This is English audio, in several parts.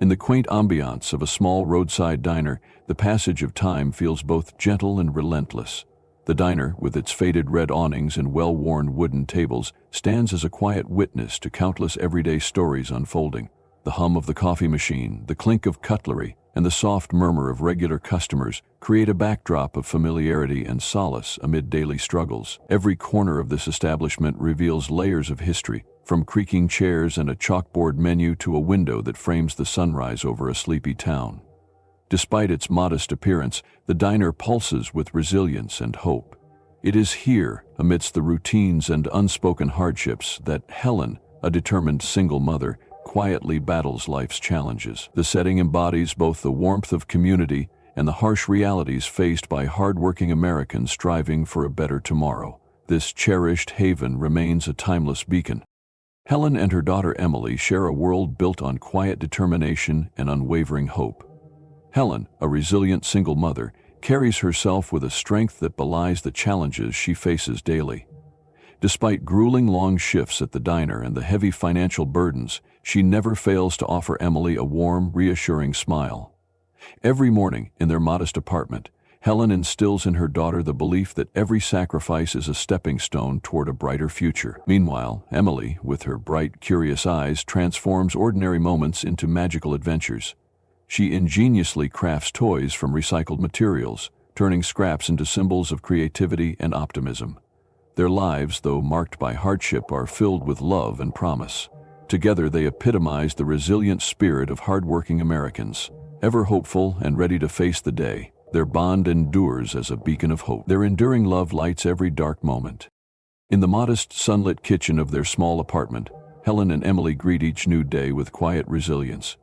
In the quaint ambiance of a small roadside diner, the passage of time feels both gentle and relentless. The diner, with its faded red awnings and well-worn wooden tables, stands as a quiet witness to countless everyday stories unfolding. The hum of the coffee machine, the clink of cutlery, and the soft murmur of regular customers create a backdrop of familiarity and solace amid daily struggles. Every corner of this establishment reveals layers of history, from creaking chairs and a chalkboard menu to a window that frames the sunrise over a sleepy town. Despite its modest appearance, the diner pulses with resilience and hope. It is here, amidst the routines and unspoken hardships, that Hellen, a determined single mother, quietly battles life's challenges. The setting embodies both the warmth of community and the harsh realities faced by hardworking Americans striving for a better tomorrow. This cherished haven remains a timeless beacon. Hellen and her daughter Emily share a world built on quiet determination and unwavering hope. Hellen, a resilient single mother, carries herself with a strength that belies the challenges she faces daily. Despite grueling long shifts at the diner and the heavy financial burdens, she never fails to offer Emily a warm, reassuring smile. Every morning, in their modest apartment, Hellen instills in her daughter the belief that every sacrifice is a stepping stone toward a brighter future. Meanwhile, Emily, with her bright, curious eyes, transforms ordinary moments into magical adventures. She ingeniously crafts toys from recycled materials, turning scraps into symbols of creativity and optimism. Their lives, though marked by hardship, are filled with love and promise. Together they epitomize the resilient spirit of hardworking Americans. Ever hopeful and ready to face the day, their bond endures as a beacon of hope. Their enduring love lights every dark moment. In the modest, sunlit kitchen of their small apartment, Hellen and Emily greet each new day with quiet resilience.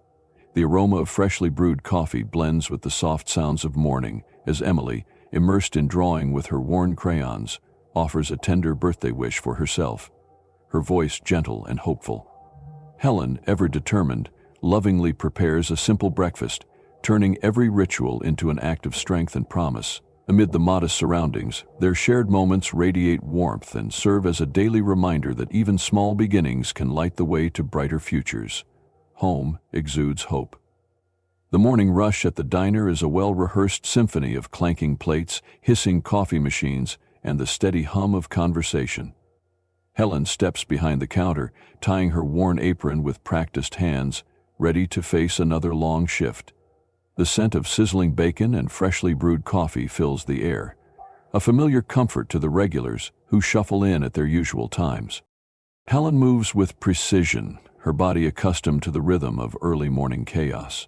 The aroma of freshly brewed coffee blends with the soft sounds of morning as Emily, immersed in drawing with her worn crayons, offers a tender birthday wish for herself, her voice gentle and hopeful. Hellen, ever determined, lovingly prepares a simple breakfast, turning every ritual into an act of strength and promise. Amid the modest surroundings, their shared moments radiate warmth and serve as a daily reminder that even small beginnings can light the way to brighter futures. Home exudes hope. The morning rush at the diner is a well-rehearsed symphony of clanking plates, hissing coffee machines, and the steady hum of conversation. Hellen steps behind the counter, tying her worn apron with practiced hands, ready to face another long shift. The scent of sizzling bacon and freshly brewed coffee fills the air, a familiar comfort to the regulars who shuffle in at their usual times. Hellen moves with precision, her body accustomed to the rhythm of early morning chaos.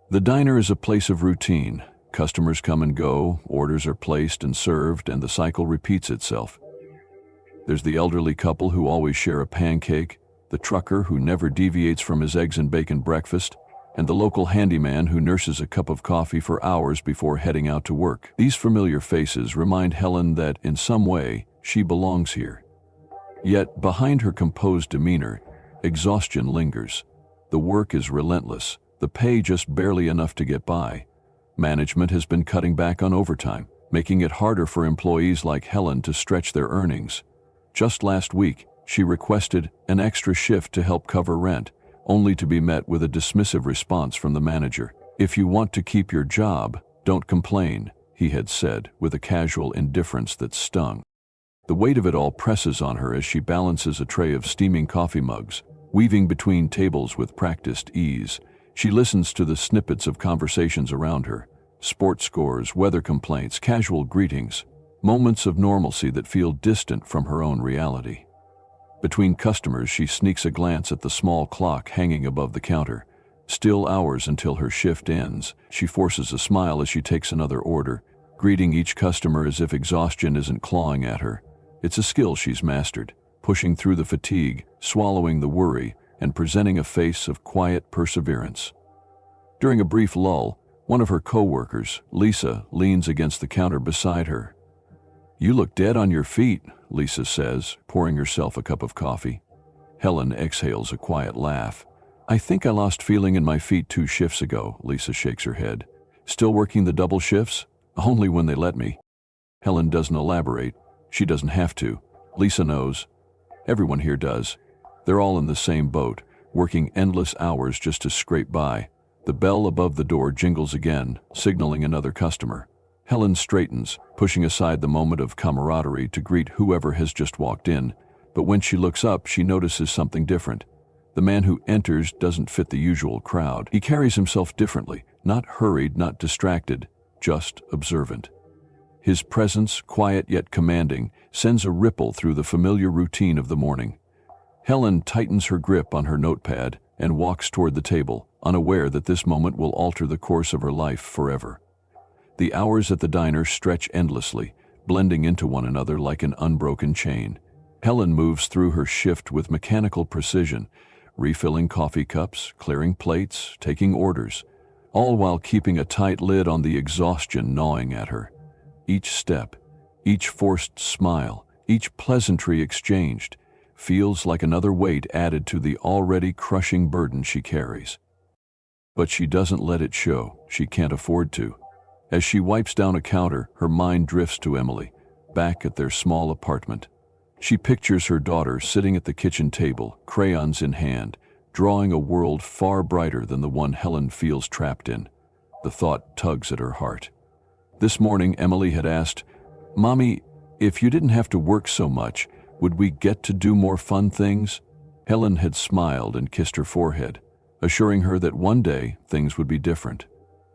The diner is a place of routine. Customers come and go, orders are placed and served, and the cycle repeats itself. There's the elderly couple who always share a pancake, the trucker who never deviates from his eggs and bacon breakfast, and the local handyman who nurses a cup of coffee for hours before heading out to work. These familiar faces remind Hellen that, in some way, she belongs here. Yet, behind her composed demeanor, exhaustion lingers. The work is relentless, the pay just barely enough to get by. Management has been cutting back on overtime, making it harder for employees like Hellen to stretch their earnings. Just last week, she requested an extra shift to help cover rent, only to be met with a dismissive response from the manager. "If you want to keep your job, don't complain," he had said, with a casual indifference that stung. The weight of it all presses on her as she balances a tray of steaming coffee mugs, weaving between tables with practiced ease. She listens to the snippets of conversations around her, sports scores, weather complaints, casual greetings, moments of normalcy that feel distant from her own reality. Between customers, she sneaks a glance at the small clock hanging above the counter. Still hours until her shift ends. She forces a smile as she takes another order, greeting each customer as if exhaustion isn't clawing at her. It's a skill she's mastered, pushing through the fatigue, swallowing the worry, and presenting a face of quiet perseverance. During a brief lull, one of her co-workers, Lisa, leans against the counter beside her. "You look dead on your feet," Lisa says, pouring herself a cup of coffee. Hellen exhales a quiet laugh. "I think I lost feeling in my feet 2 shifts ago," Lisa shakes her head. "Still working the double shifts? Only when they let me." Hellen doesn't elaborate. She doesn't have to. Lisa knows. Everyone here does. They're all in the same boat, working endless hours just to scrape by. The bell above the door jingles again, signaling another customer. Hellen straightens, pushing aside the moment of camaraderie to greet whoever has just walked in, but when she looks up, she notices something different. The man who enters doesn't fit the usual crowd. He carries himself differently, not hurried, not distracted, just observant. His presence, quiet yet commanding, sends a ripple through the familiar routine of the morning. Hellen tightens her grip on her notepad and walks toward the table, unaware that this moment will alter the course of her life forever. The hours at the diner stretch endlessly, blending into one another like an unbroken chain. Hellen moves through her shift with mechanical precision, refilling coffee cups, clearing plates, taking orders, all while keeping a tight lid on the exhaustion gnawing at her. Each step, each forced smile, each pleasantry exchanged, feels like another weight added to the already crushing burden she carries. But she doesn't let it show. She can't afford to. As she wipes down a counter, her mind drifts to Emily, back at their small apartment. She pictures her daughter sitting at the kitchen table, crayons in hand, drawing a world far brighter than the one Hellen feels trapped in. The thought tugs at her heart. This morning, Emily had asked, "Mommy, if you didn't have to work so much, would we get to do more fun things?" Hellen had smiled and kissed her forehead, assuring her that one day things would be different.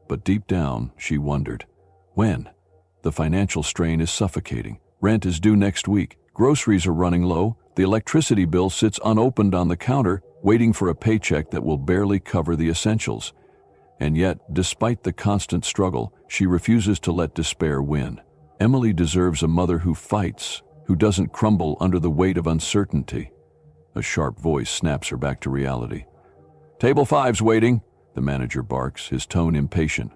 But deep down, she wondered, when? The financial strain is suffocating. Rent is due next week. Groceries are running low. The electricity bill sits unopened on the counter, waiting for a paycheck that will barely cover the essentials. And yet, despite the constant struggle, she refuses to let despair win. Emily deserves a mother who fights, who doesn't crumble under the weight of uncertainty. A sharp voice snaps her back to reality. "Table 5's waiting," the manager barks, his tone impatient.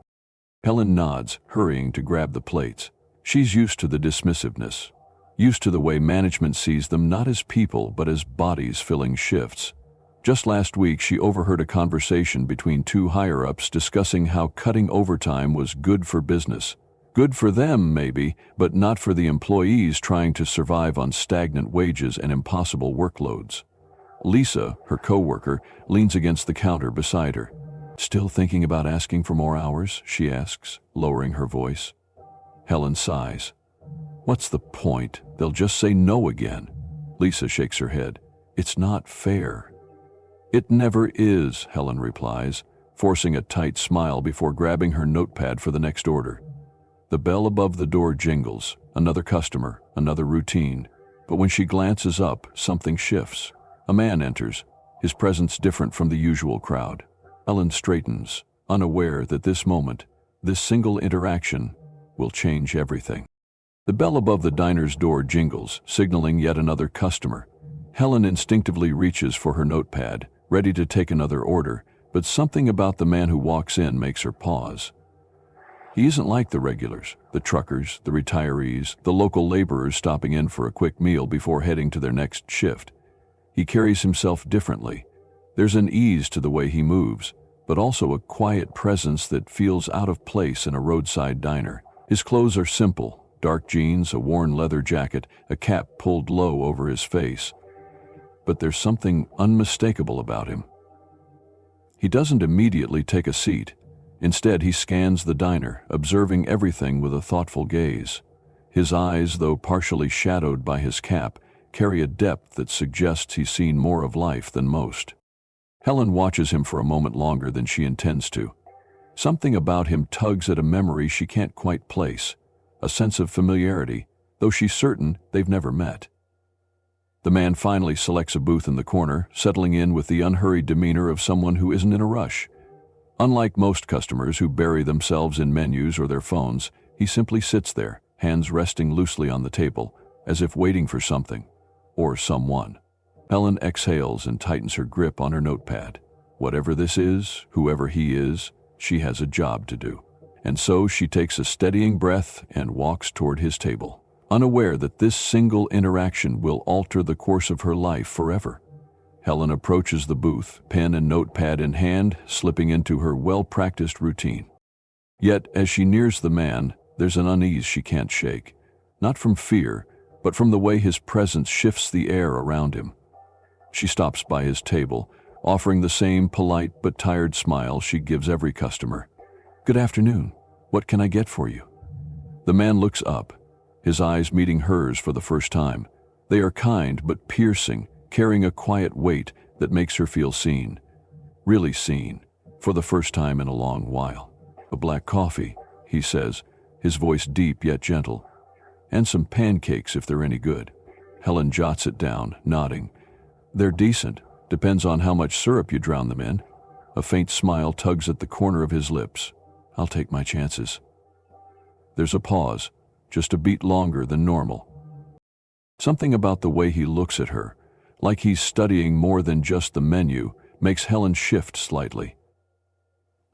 Hellen nods, hurrying to grab the plates. She's used to the dismissiveness, used to the way management sees them not as people but as bodies filling shifts. Just last week, she overheard a conversation between two higher-ups discussing how cutting overtime was good for business. Good for them, maybe, but not for the employees trying to survive on stagnant wages and impossible workloads. Lisa, her co-worker, leans against the counter beside her. "Still thinking about asking for more hours?" she asks, lowering her voice. Hellen sighs. "What's the point? They'll just say no again." Lisa shakes her head. "It's not fair." "It never is," Hellen replies, forcing a tight smile before grabbing her notepad for the next order. The bell above the door jingles, another customer, another routine. But when she glances up, something shifts. A man enters, his presence different from the usual crowd. Hellen straightens, unaware that this moment, this single interaction, will change everything. The bell above the diner's door jingles, signaling yet another customer. Hellen instinctively reaches for her notepad, ready to take another order, but something about the man who walks in makes her pause. He isn't like the regulars, the truckers, the retirees, the local laborers stopping in for a quick meal before heading to their next shift. He carries himself differently. There's an ease to the way he moves, but also a quiet presence that feels out of place in a roadside diner. His clothes are simple, dark jeans, a worn leather jacket, a cap pulled low over his face. But there's something unmistakable about him. He doesn't immediately take a seat. Instead, he scans the diner, observing everything with a thoughtful gaze. His eyes, though partially shadowed by his cap, carry a depth that suggests he's seen more of life than most. Hellen watches him for a moment longer than she intends to. Something about him tugs at a memory she can't quite place, a sense of familiarity, though she's certain they've never met. The man finally selects a booth in the corner, settling in with the unhurried demeanor of someone who isn't in a rush. Unlike most customers who bury themselves in menus or their phones, he simply sits there, hands resting loosely on the table, as if waiting for something, or someone. Hellen exhales and tightens her grip on her notepad. Whatever this is, whoever he is, she has a job to do. And so she takes a steadying breath and walks toward his table, unaware that this single interaction will alter the course of her life forever. Hellen approaches the booth, pen and notepad in hand, slipping into her well-practiced routine. Yet, as she nears the man, there's an unease she can't shake, not from fear, but from the way his presence shifts the air around him. She stops by his table, offering the same polite but tired smile she gives every customer. "Good afternoon. What can I get for you?" The man looks up, his eyes meeting hers for the first time. They are kind but piercing, carrying a quiet weight that makes her feel seen. Really seen, for the first time in a long while. "A black coffee," he says, his voice deep yet gentle. "And some pancakes if they're any good." Hellen jots it down, nodding. "They're decent. Depends on how much syrup you drown them in." A faint smile tugs at the corner of his lips. "I'll take my chances." There's a pause, just a beat longer than normal. Something about the way he looks at her, like he's studying more than just the menu, makes Hellen shift slightly.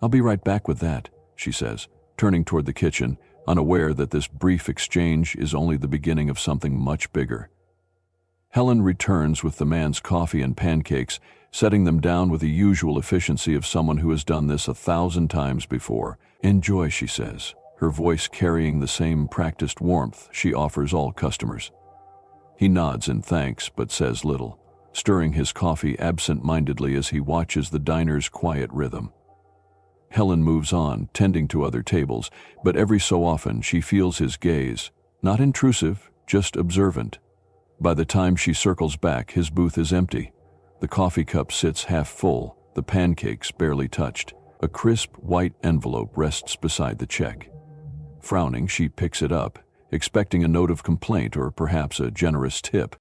"I'll be right back with that," she says, turning toward the kitchen, unaware that this brief exchange is only the beginning of something much bigger. Hellen returns with the man's coffee and pancakes, setting them down with the usual efficiency of someone who has done this 1,000 times before. "Enjoy," she says, her voice carrying the same practiced warmth she offers all customers. He nods in thanks but says little, stirring his coffee absent-mindedly as he watches the diner's quiet rhythm. Hellen moves on, tending to other tables, but every so often she feels his gaze, not intrusive, just observant. By the time she circles back, his booth is empty. The coffee cup sits half full, the pancakes barely touched. A crisp, white envelope rests beside the check. Frowning, she picks it up, expecting a note of complaint or perhaps a generous tip.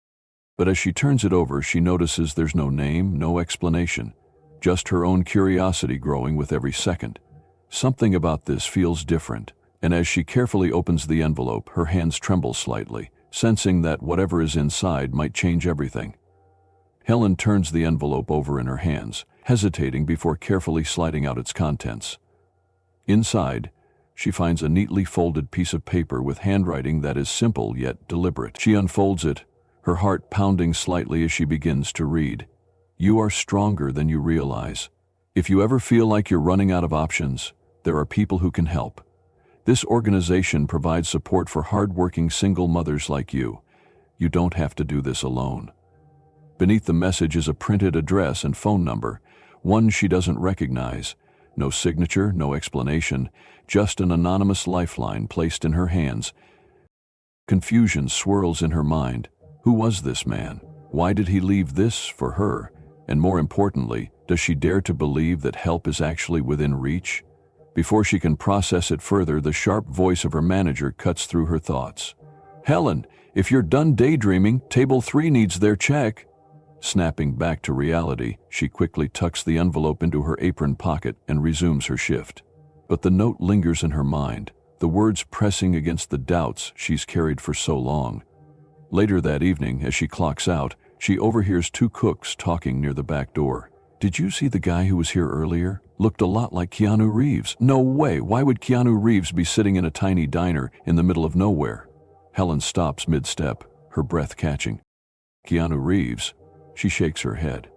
But as she turns it over, she notices there's no name, no explanation, just her own curiosity growing with every second. Something about this feels different, and as she carefully opens the envelope, her hands tremble slightly, sensing that whatever is inside might change everything. Hellen turns the envelope over in her hands, hesitating before carefully sliding out its contents. Inside, she finds a neatly folded piece of paper with handwriting that is simple yet deliberate. She unfolds it, her heart pounding slightly as she begins to read. "You are stronger than you realize. If you ever feel like you're running out of options, there are people who can help. This organization provides support for hard-working single mothers like you. You don't have to do this alone." Beneath the message is a printed address and phone number, one she doesn't recognize. No signature, no explanation, just an anonymous lifeline placed in her hands. Confusion swirls in her mind. Who was this man? Why did he leave this for her? And more importantly, does she dare to believe that help is actually within reach? Before she can process it further, the sharp voice of her manager cuts through her thoughts. "Hellen, if you're done daydreaming, table 3 needs their check." Snapping back to reality, she quickly tucks the envelope into her apron pocket and resumes her shift. But the note lingers in her mind, the words pressing against the doubts she's carried for so long. Later that evening, as she clocks out, she overhears 2 cooks talking near the back door. "Did you see the guy who was here earlier? Looked a lot like Keanu Reeves." "No way! Why would Keanu Reeves be sitting in a tiny diner in the middle of nowhere?" Hellen stops mid-step, her breath catching. "Keanu Reeves?" She shakes her head.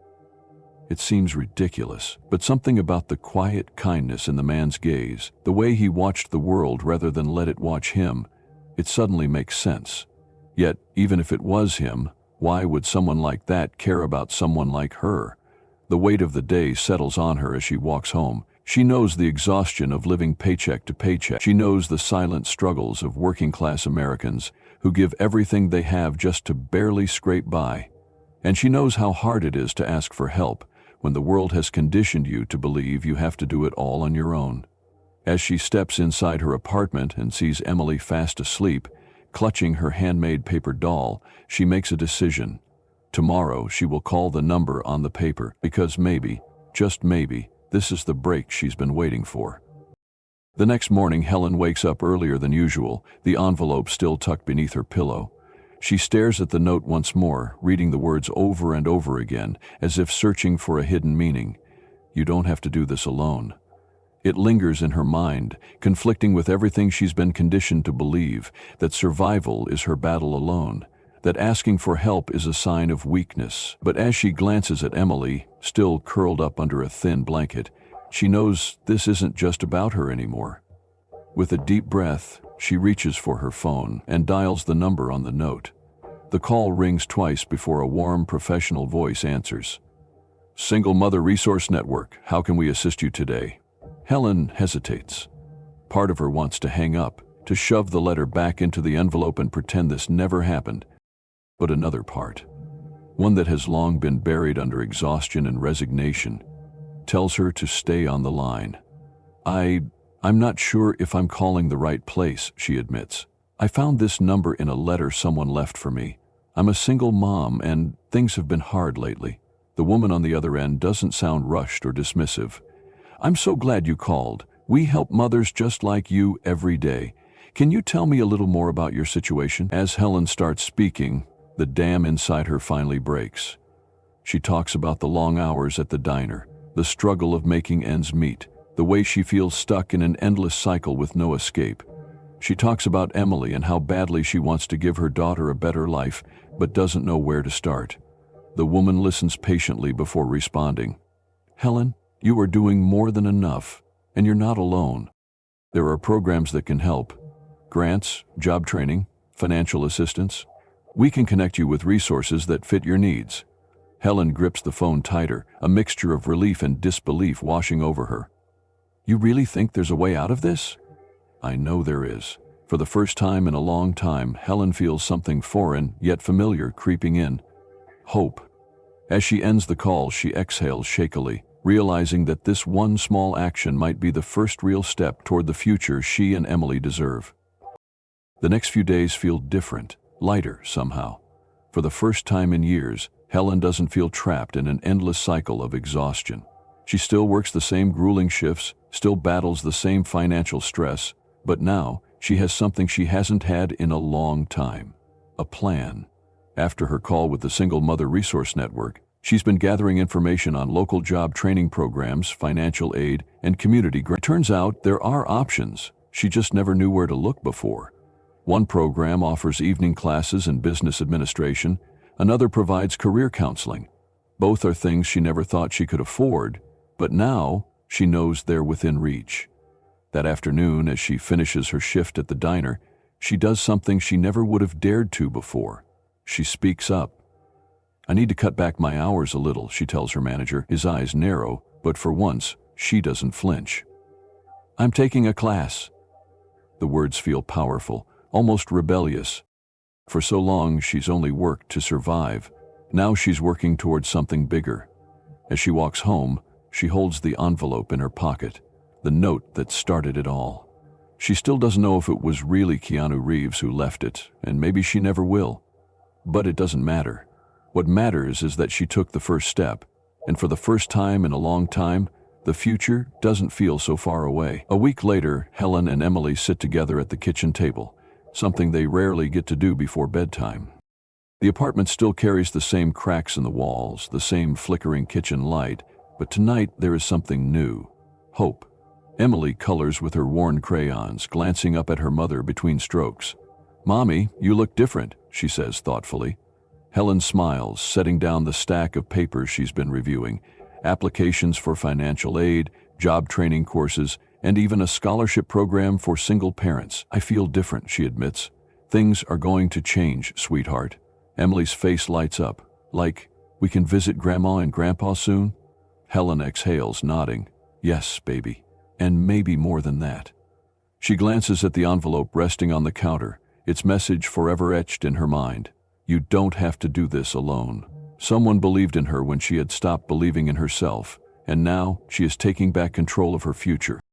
It seems ridiculous, but something about the quiet kindness in the man's gaze, the way he watched the world rather than let it watch him, it suddenly makes sense. Yet, even if it was him, why would someone like that care about someone like her? The weight of the day settles on her as she walks home. She knows the exhaustion of living paycheck to paycheck. She knows the silent struggles of working-class Americans who give everything they have just to barely scrape by. And she knows how hard it is to ask for help when the world has conditioned you to believe you have to do it all on your own. As she steps inside her apartment and sees Emily fast asleep, clutching her handmade paper doll, she makes a decision. Tomorrow she will call the number on the paper because maybe, just maybe, this is the break she's been waiting for. The next morning, Hellen wakes up earlier than usual, the envelope still tucked beneath her pillow. She stares at the note once more, reading the words over and over again, as if searching for a hidden meaning. "You don't have to do this alone." It lingers in her mind, conflicting with everything she's been conditioned to believe, that survival is her battle alone, that asking for help is a sign of weakness. But as she glances at Emily, still curled up under a thin blanket, she knows this isn't just about her anymore. With a deep breath, she reaches for her phone and dials the number on the note. The call rings twice before a warm, professional voice answers. Single Mother Resource Network, how can we assist you today? Hellen hesitates. Part of her wants to hang up, to shove the letter back into the envelope and pretend this never happened. But another part, one that has long been buried under exhaustion and resignation, tells her to stay on the line. I'm not sure if I'm calling the right place, she admits. I found this number in a letter someone left for me. I'm a single mom and things have been hard lately. The woman on the other end doesn't sound rushed or dismissive. I'm so glad you called. We help mothers just like you every day. Can you tell me a little more about your situation? As Hellen starts speaking, the dam inside her finally breaks. She talks about the long hours at the diner, the struggle of making ends meet, the way she feels stuck in an endless cycle with no escape. She talks about Emily and how badly she wants to give her daughter a better life, but doesn't know where to start. The woman listens patiently before responding. Hellen, you are doing more than enough, and you're not alone. There are programs that can help. Grants, job training, financial assistance. We can connect you with resources that fit your needs. Hellen grips the phone tighter, a mixture of relief and disbelief washing over her. You really think there's a way out of this? I know there is. For the first time in a long time, Hellen feels something foreign yet familiar creeping in. Hope. As she ends the call, she exhales shakily, realizing that this one small action might be the first real step toward the future she and Emily deserve. The next few days feel different, lighter somehow. For the first time in years, Hellen doesn't feel trapped in an endless cycle of exhaustion. She still works the same grueling shifts, still battles the same financial stress, but now she has something she hasn't had in a long time: a plan. After her call with the Single Mother Resource Network, she's been gathering information on local job training programs, financial aid, and community grants. Turns out there are options. She just never knew where to look before. One program offers evening classes in business administration, another provides career counseling. Both are things she never thought she could afford, but now she knows they're within reach. That afternoon, as she finishes her shift at the diner, she does something she never would have dared to before. She speaks up. I need to cut back my hours a little, she tells her manager. His eyes narrow, but for once, she doesn't flinch. I'm taking a class. The words feel powerful, almost rebellious. For so long, she's only worked to survive. Now she's working towards something bigger. As she walks home, she holds the envelope in her pocket, the note that started it all. She still doesn't know if it was really Keanu Reeves who left it, and maybe she never will. But it doesn't matter. What matters is that she took the first step, and for the first time in a long time, the future doesn't feel so far away. A week later, Hellen and Emily sit together at the kitchen table, something they rarely get to do before bedtime. The apartment still carries the same cracks in the walls, the same flickering kitchen light, but tonight there is something new: hope. Emily colors with her worn crayons, glancing up at her mother between strokes. Mommy, you look different, she says thoughtfully. Hellen smiles, setting down the stack of papers she's been reviewing: applications for financial aid, job training courses, and even a scholarship program for single parents. I feel different, she admits. Things are going to change, sweetheart. Emily's face lights up. Like, we can visit Grandma and Grandpa soon? Hellen exhales, nodding. Yes, baby. And maybe more than that. She glances at the envelope resting on the counter, its message forever etched in her mind. You don't have to do this alone. Someone believed in her when she had stopped believing in herself, and now she is taking back control of her future.